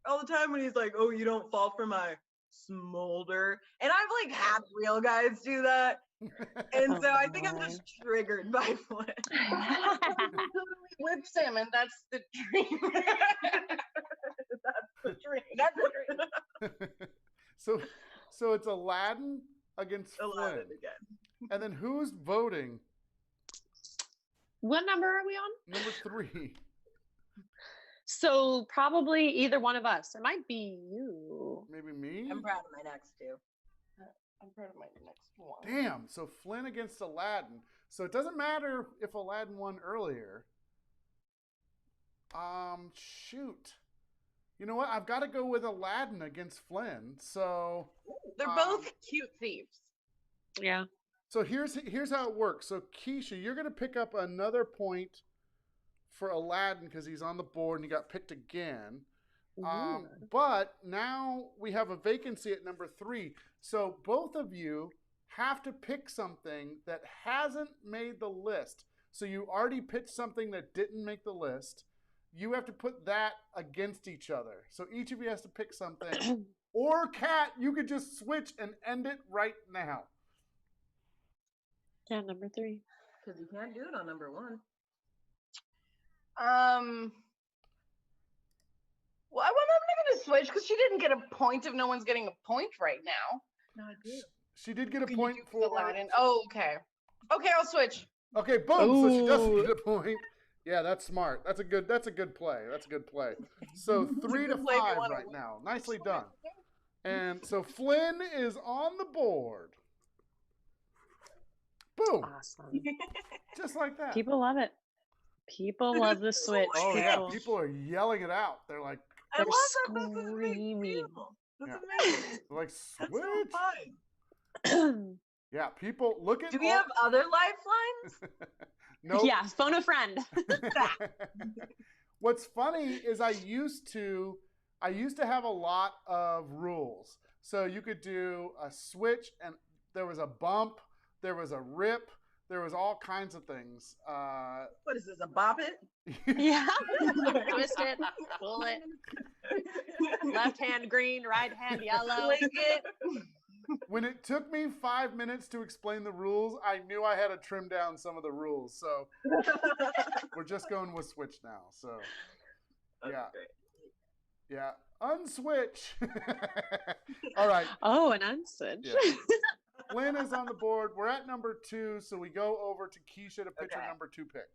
S4: all the time when he's like, "Oh, you don't fall for my smolder." And I've like had real guys do that. And so I think I'm just triggered by Flynn.
S3: Totally whips him, and that's the dream. That's the dream. That's the dream.
S1: So it's Aladdin against
S4: Aladdin
S1: Flynn.
S4: again.
S1: And then who's voting?
S2: What number are we on?
S1: Number 3.
S2: So probably either one of us. It might be you.
S1: Maybe me?
S4: I'm proud of my next 2.
S3: I'm proud of my next one.
S1: Damn, so Flynn against Aladdin. So it doesn't matter if Aladdin won earlier. Shoot. You know what? I've got to go with Aladdin against Flynn. So
S3: They're both cute thieves.
S2: Yeah.
S1: So here's how it works. So Keisha, you're gonna pick up another point for Aladdin because he's on the board and he got picked again. But now we have a vacancy at number 3. So both of you have to pick something that hasn't made the list. So you already picked something that didn't make the list. You have to put that against each other. So each of you has to pick something. Or Kat, you could just switch and end it right now.
S2: Yeah, number 3.
S4: Because you can't do it on number 1.
S3: Well, I'm not going to switch because she didn't get a point if no one's getting a point right now.
S4: No, I did.
S1: She did get a point for
S3: Aladdin. Oh, okay. Okay, I'll switch.
S1: Okay, boom. So she doesn't get a point. Yeah, that's smart. That's a good play. That's a good play. So 3 to 5 right now. Nicely done. And so Flynn is on the board. Boom.
S2: Awesome.
S1: Just like that.
S2: People love it. People love the Switch.
S1: Oh, yeah. People are yelling it out. They're like,
S2: they're screaming.
S4: That's amazing.
S1: They're like, Switch.
S4: That's so fun.
S1: Yeah, people look at.
S4: Do we have other lifelines?
S1: No.
S2: Yeah, phone a friend.
S1: What's funny is I used to have a lot of rules. So you could do a switch, and there was a bump, there was a rip, there was all kinds of things.
S4: What is this, a bop it?
S2: Yeah. Twist it, pull it. Left hand green, right hand yellow.
S3: Lick it.
S1: When it took me 5 minutes to explain the rules, I knew I had to trim down some of the rules. So we're just going with switch now. So yeah. Yeah. Unswitch. All right.
S2: Oh, an unswitch.
S1: Yeah. Flynn is on the board. We're at number 2, so we go over to Keisha to pitch her number 2 pick.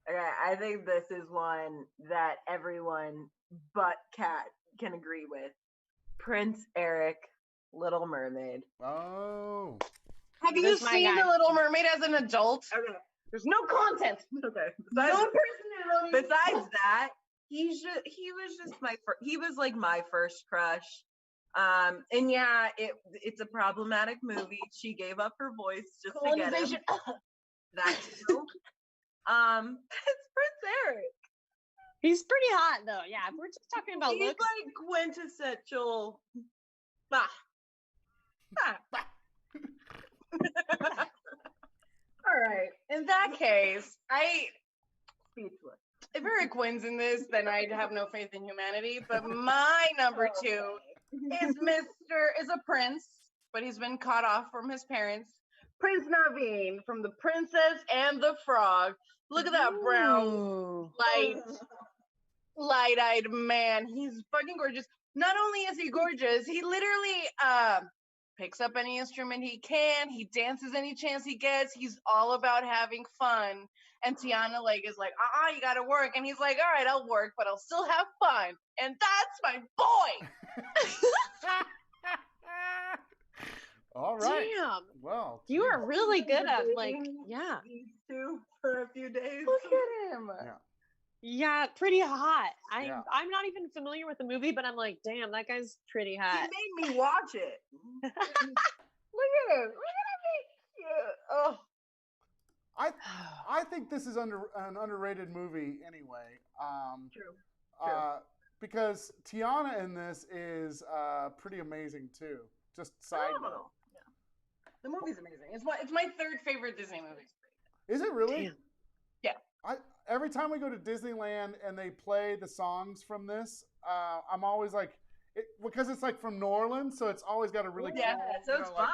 S4: Okay, I think this is one that everyone but Kat can agree with. Prince Eric, Little Mermaid.
S1: Oh.
S3: Have you seen The Little Mermaid as an adult?
S4: Okay.
S3: There's no content.
S4: Okay.
S3: No personality.
S4: Besides that, he was like my first crush. And yeah, it's a problematic movie. She gave up her voice just to get him. That's true. It's Prince Eric.
S2: He's pretty hot though. Yeah, if we're just talking about
S4: He's
S2: looks.
S4: like quintessential.
S3: All right. In that case,
S4: Speechless.
S3: if Eric wins in this, then I'd have no faith in humanity. But my number 2 is a prince, but he's been cut off from his parents. Prince Naveen from The Princess and the Frog. Look at that brown, light-eyed man. He's fucking gorgeous. Not only is he gorgeous, he literally picks up any instrument he can. He dances any chance he gets. He's all about having fun. And Tiana is like, you gotta work. And he's like, all right, I'll work, but I'll still have fun. And that's my boy.
S1: All right.
S2: Damn.
S1: Well,
S2: You are really good at
S4: These two for a few days.
S3: Look at him.
S1: Yeah.
S2: Yeah, pretty hot.
S1: Yeah.
S2: I'm not even familiar with the movie, but I'm like, damn, that guy's pretty hot.
S4: He made me watch it.
S3: Look at him. Look at him. Oh.
S1: I think this is an underrated movie anyway.
S4: True.
S1: Because Tiana in this is pretty amazing too. Just side note.
S3: Yeah. The movie's amazing. It's my 3rd favorite Disney movie.
S1: Is it really?
S2: Damn.
S3: Yeah.
S1: Every time we go to Disneyland and they play the songs from this, I'm always like, because it's like from New Orleans, so it's always got a really cool,
S4: so it's fun.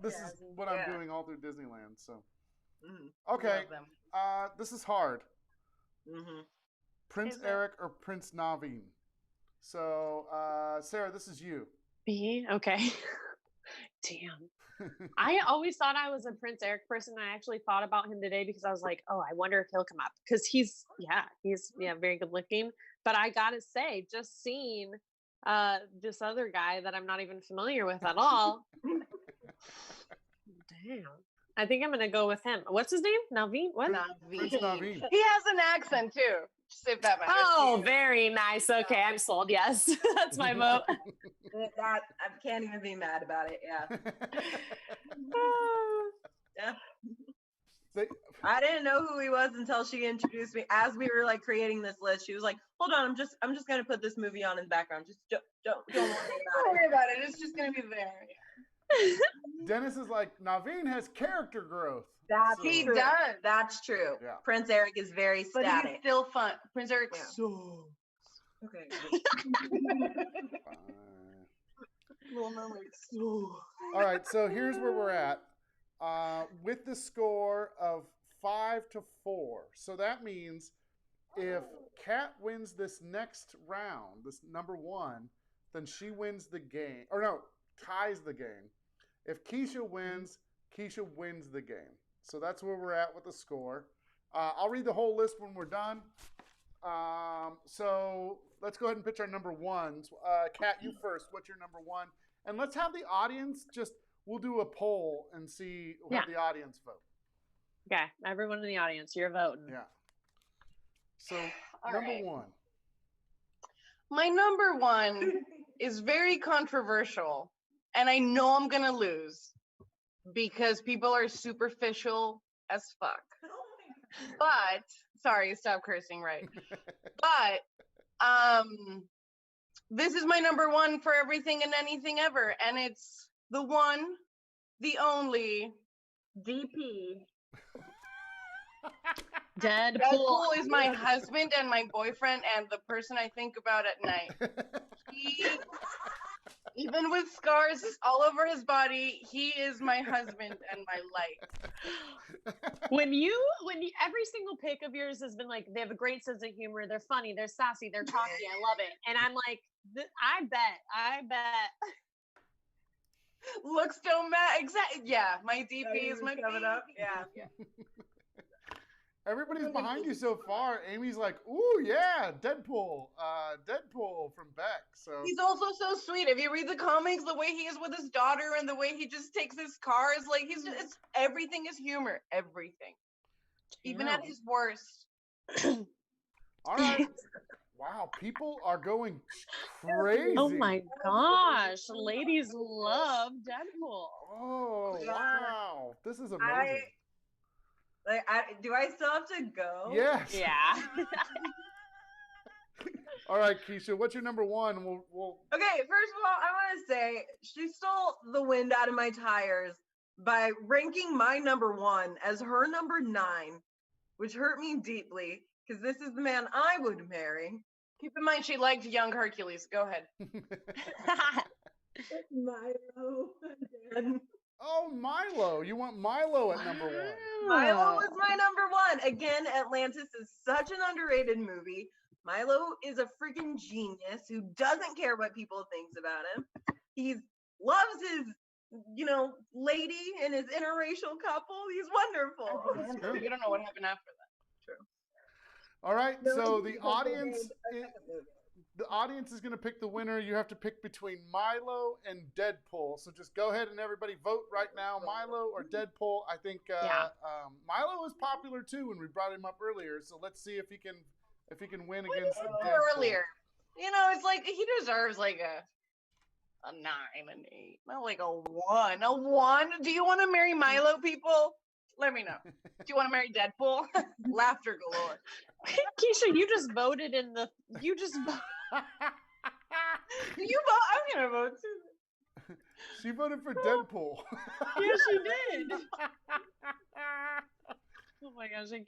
S1: This is what I'm doing all through Disneyland. So
S3: Okay.
S1: this is hard.
S4: Mm-hmm.
S1: Prince Eric or Prince Naveen. So Sarah, this is you.
S2: Me? Okay. Damn. I always thought I was a Prince Eric person. I actually thought about him today because I was like, oh, I wonder if he'll come up. Because he's very good looking. But I gotta say, just seeing this other guy that I'm not even familiar with at all. Damn. I think I'm gonna go with him. What's his name? Naveen? What?
S1: Prince Naveen.
S3: He has an accent too. Just if that matters.
S2: Oh, very nice. Okay, I'm sold. Yes, that's my vote.
S4: That I can't even be mad about it. Yeah. Yeah. I didn't know who he was until she introduced me. As we were like creating this list, she was like, "Hold on, I'm just gonna put this movie on in the background. Just don't worry
S3: Don't worry about it. It's just gonna be there.
S1: Dennis is like, Naveen has character growth.
S4: That's
S3: He
S4: true.
S3: does.
S4: That's true.
S1: Yeah.
S4: Prince Eric is very
S3: But
S4: static.
S3: he's still fun. Prince Eric's
S4: Yeah.
S3: so.
S4: Okay.
S3: Little Mermaid. So.
S1: All right, so here's where we're at. With the score of 5-4. So that means if Kat wins this next round, this number 1, then she wins the game. Or no, ties the game. If Keisha wins the game. So that's where we're at with the score. I'll read the whole list when we're done. So let's go ahead and pitch our number 1s. Kat, you first. What's your number 1? And let's have the audience we'll do a poll and see what the audience vote.
S2: Okay, everyone in the audience, you're voting.
S1: Yeah. So
S3: All
S1: number
S3: right.
S1: 1.
S3: My number 1 is very controversial, and I know I'm gonna lose because people are superficial as fuck. But sorry, stop cursing, right? But this is my number 1 for everything and anything ever, and it's the one, the only DP. Deadpool is my husband and my boyfriend and the person I think about at night. He, even with scars all over his body, he is my husband and my life.
S2: When you every single pick of yours has been like, they have a great sense of humor, they're funny, they're sassy, they're cocky, I love it. And I'm like, I bet.
S3: Looks don't matter. Exactly. Yeah, my DP is my
S4: coming up. Yeah.
S1: Everybody's behind you so far. Amy's like, ooh, yeah, Deadpool. Deadpool from Beck. So
S3: he's also so sweet. If you read the comics, the way he is with his daughter and the way he just takes his cars, like it's everything is humor. Everything. Even at his worst.
S1: all right. Wow, people are going crazy.
S2: Oh my gosh, ladies love Deadpool.
S1: Oh, wow. This is amazing.
S4: Do I still have to go?
S1: Yes.
S2: Yeah.
S1: All right, Keisha, what's your number 1? We'll
S4: Okay, first of all, I want to say she stole the wind out of my tires by ranking my number 1 as her number 9, which hurt me deeply because this is the man I would marry.
S3: Keep in mind, she liked young Hercules. Go ahead.
S4: Milo again.
S1: Oh, Milo. You want Milo at number 1.
S4: Milo was my number 1. Again, Atlantis is such an underrated movie. Milo is a freaking genius who doesn't care what people thinks about him. He loves his, lady and his interracial couple. He's wonderful.
S3: You don't know what happened after that.
S4: True.
S1: All right, so the audience is going to pick the winner. You have to pick between Milo and Deadpool. So just go ahead and everybody vote right now, Milo or Deadpool. I think Milo was popular too when we brought him up earlier. So let's see if he can win against Deadpool.
S3: Earlier. It's like he deserves like a 9, an 8, not like a 1. A 1? Do you want to marry Milo, people? Let me know. Do you want to marry Deadpool? Laughter galore.
S2: Keisha, you just voted you just voted.
S3: Do you vote? I'm gonna vote too.
S1: She voted for Deadpool.
S2: Yeah, she did. Oh my gosh, I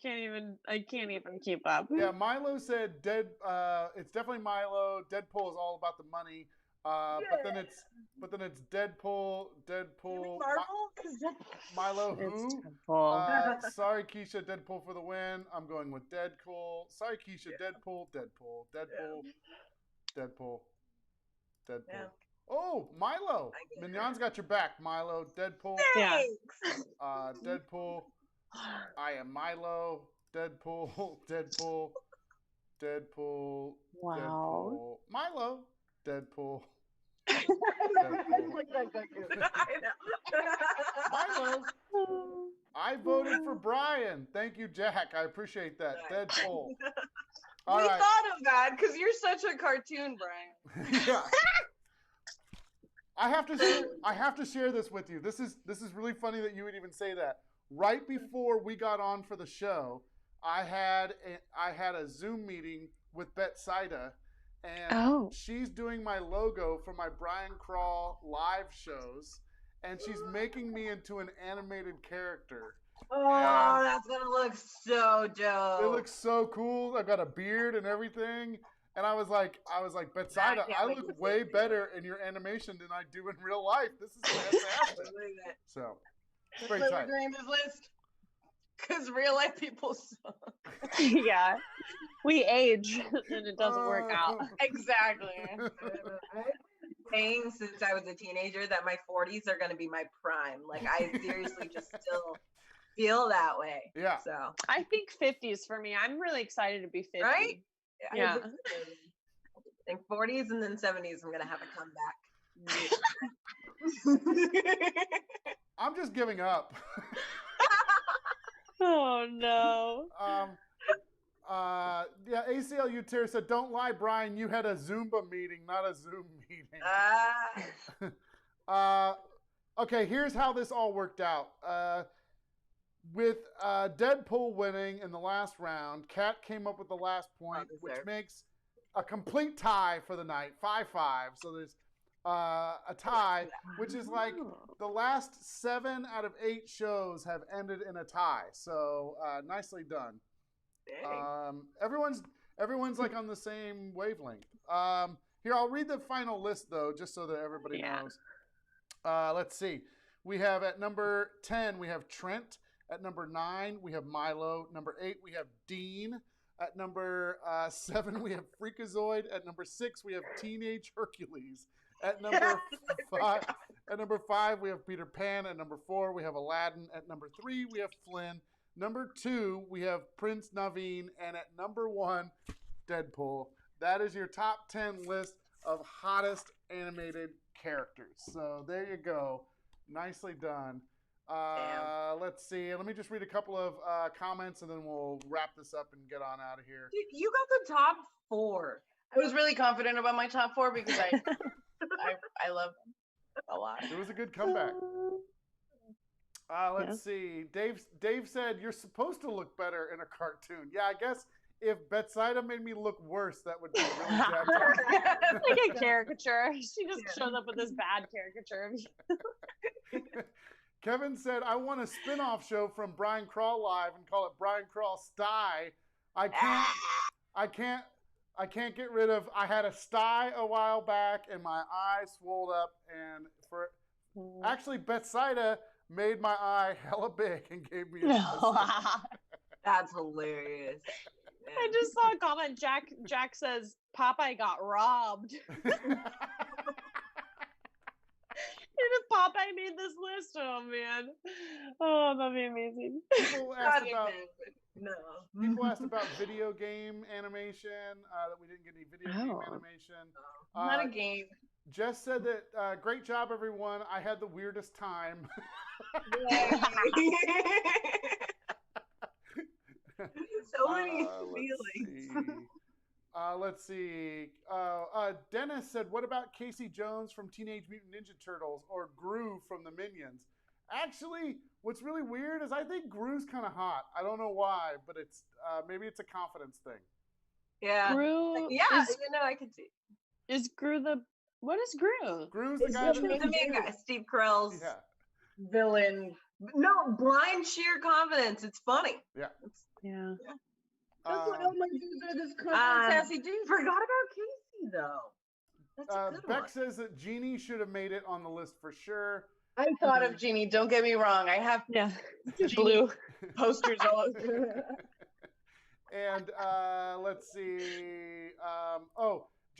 S2: can't even keep up.
S1: Yeah, Milo said it's definitely Milo. Deadpool is all about the money. But then it's Deadpool. Milo who? Sorry, Keisha, Deadpool for the win. I'm going with Deadpool. Sorry, Keisha, Deadpool. Yeah. Oh, Milo. Mignon's got your back, Milo. Deadpool.
S4: Thanks.
S1: Deadpool. I am Milo. Deadpool.
S2: Wow.
S1: Deadpool. Milo. Deadpool. Milo. I voted for Brian. Thank you, Jack. I appreciate that. Deadpool. All
S3: we
S1: right.
S3: thought of that because you're such a cartoon, Brian.
S1: Yeah. I have to share this with you. This is really funny that you would even say that. Right before we got on for the show, I had a Zoom meeting with Betsaida, and she's doing my logo for my Brian Crall live shows, and she's making me into an animated character.
S4: Oh, that's gonna look so dope.
S1: It looks so cool. I've got a beard and everything. And I was like, Betsaida, I look way better in your animation than I do in real life. This is fantastic. So, great time.
S3: Name his list. Because real life people suck.
S2: Yeah. We age and it doesn't work out.
S3: Exactly.
S4: I've been saying since I was a teenager that my 40s are gonna be my prime. Like I seriously just still feel that way.
S1: Yeah.
S4: So
S2: I think 50s for me. I'm really excited to be 50.
S4: right?
S2: Yeah.
S4: I think 40s and then 70s I'm gonna have a comeback.
S1: I'm just giving up.
S2: Oh no.
S1: Yeah, ACLU Terry said, don't lie, Brian, you had a Zumba meeting, not a Zoom meeting. Okay, here's how this all worked out. With Deadpool winning in the last round, Kat came up with the last point, which makes a complete tie for the night, 5-5. So there's a tie, which is like the last 7 out of 8 shows have ended in a tie. So nicely done. Everyone's like on the same wavelength. Here, I'll read the final list though, just so that everybody knows. Let's see. We have at number 10, we have Trent. At number 9, we have Milo. Number 8, we have Dean. At number 7, we have Freakazoid. At number 6, we have Teenage Hercules. At number 5, we have Peter Pan. At number 4, we have Aladdin. At number 3, we have Flynn. Number 2, we have Prince Naveen. And at number 1, Deadpool. That is your top 10 list of hottest animated characters. So there you go. Nicely done. Let's see. Let me just read a couple of comments and then we'll wrap this up and get on out of here.
S4: Dude, you got the top 4.
S3: I was really confident about my top 4 because I love them a lot.
S1: It was a good comeback. Let's see. Dave said, you're supposed to look better in a cartoon. Yeah, I guess if Betsaida made me look worse, that would be really jacked up.
S2: Like a caricature. She just showed up with this bad caricature of you.
S1: Kevin said, I want a spin-off show from Brian Crall Live and call it Brian Crall Sty. I can't get rid of, I had a sty a while back and my eye swelled up and actually Betsaida made my eye hella big and gave me a
S4: That's hilarious. Man.
S2: I just saw a comment. Jack says, Popeye got robbed. And if Popeye made this list, oh man. Oh, that'd be amazing.
S1: People asked about video game animation, that we didn't get any video game animation.
S3: Not a game.
S1: Jess said that, great job, everyone. I had the weirdest time.
S4: So many feelings.
S1: Let's see. Dennis said, what about Casey Jones from Teenage Mutant Ninja Turtles or Gru from the Minions? Actually, what's really weird is I think Gru's kind of hot. I don't know why, but it's maybe it's a confidence thing.
S4: Yeah.
S2: Gru
S4: I can see.
S2: Is Gru what is Gru?
S1: Gru's the guy
S4: the main guy, Steve Carell's
S3: villain.
S4: No, blind sheer confidence. It's funny.
S1: Yeah.
S2: Yeah.
S3: That's what all my dudes are, this sassy dude.
S4: Forgot about Casey though. That's a good
S1: Beck
S4: one.
S1: says that Jeannie should have made it on the list for sure.
S3: I thought of Jeannie. Don't get me wrong. I have
S2: Blue
S3: posters all over.
S1: And let's see.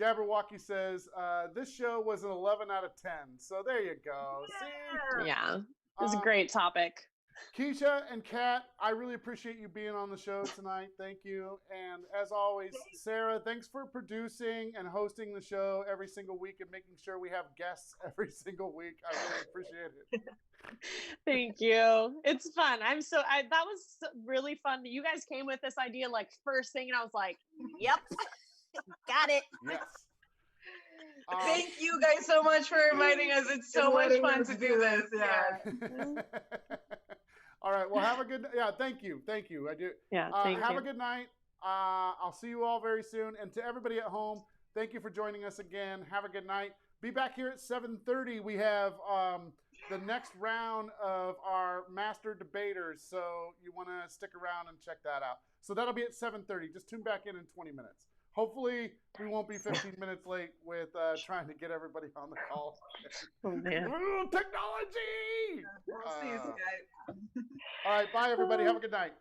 S1: Jabberwocky says this show was an 11 out of 10. So there you go. See?
S2: Yeah. It was a great topic.
S1: Keisha and Kat, I really appreciate you being on the show tonight. Thank you. And as always, Sarah, thanks for producing and hosting the show every single week and making sure we have guests every single week. I really appreciate it.
S2: Thank you. It's fun. That was really fun. You guys came with this idea like first thing, and I was like, yep, got it.
S1: Yes.
S3: Thank you guys so much for inviting us. It's so much fun to do this. Yeah.
S1: All right. Well, have a good. Yeah. Thank you. I do.
S2: Yeah.
S1: Have a good night. I'll see you all very soon. And to everybody at home, thank you for joining us again. Have a good night. Be back here at 7:30. We have the next round of our master debaters. So you want to stick around and check that out. So that'll be at 7:30. Just tune back in 20 minutes. Hopefully, we won't be 15 minutes late with trying to get everybody on the call.
S2: Oh, man.
S1: Technology!
S4: We'll see you guys.
S1: All right, bye, everybody. Have a good night.